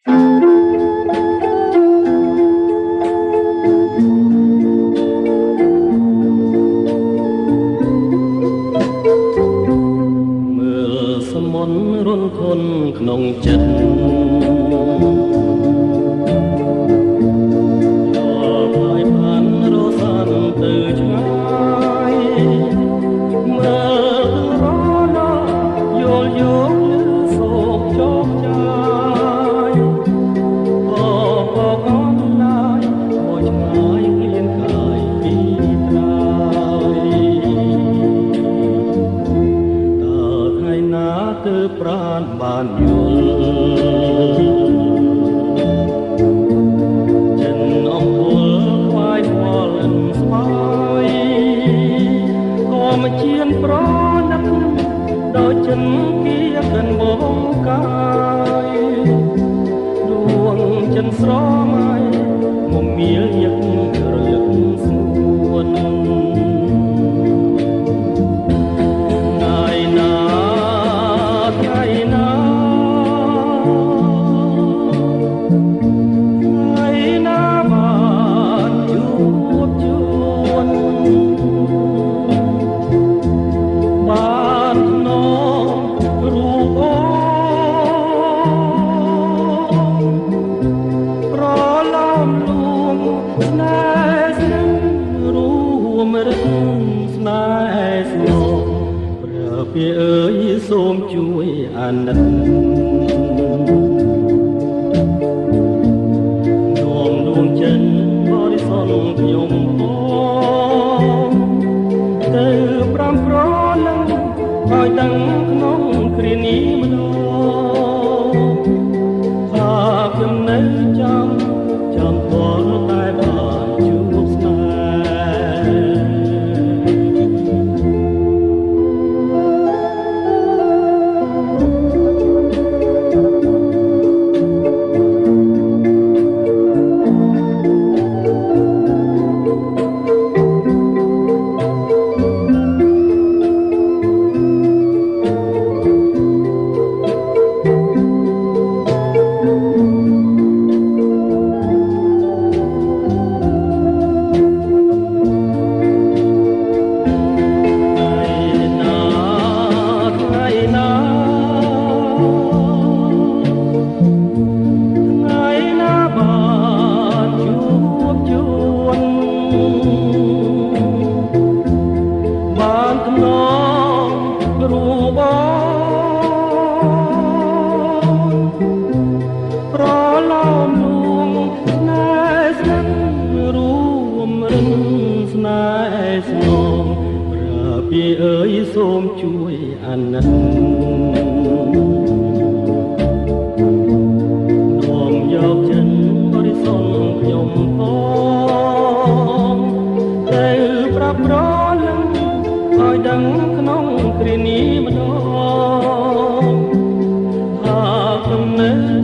មើលសមុនរន្ធធនក្នុងចិត្តប្រាណបានយល់ចិនអង្គលខ្វាយខ្វល់ស្វាយក៏មកជៀនប្រណិតដោយចិនគៀកិនបងកាយដួងចិនស្រមៃមកមៀលយឹករលឹកស្ងួនស្នេហ៍ស្នូព្រះពាអើយសូមជួយអាណិតនោមដួងចិនបរិសុទ្ធខ្ញុំផងទៅប្រាំប្រលឹងឲ្យដឹងក្នុងគ្រានេះម្ដងថាខ្ញុំនៅចាំទាល់តែបានជួបស្នេហ៍ពីអើយសូមជួយអាណិតនាំយកចិនបរិសុទ្ធខ្ញុំផងទៅប្រាប់ប្រលឹងឲ្យដឹងក្នុងគ្រានេះម្ដងថាខ្ញុំនៅ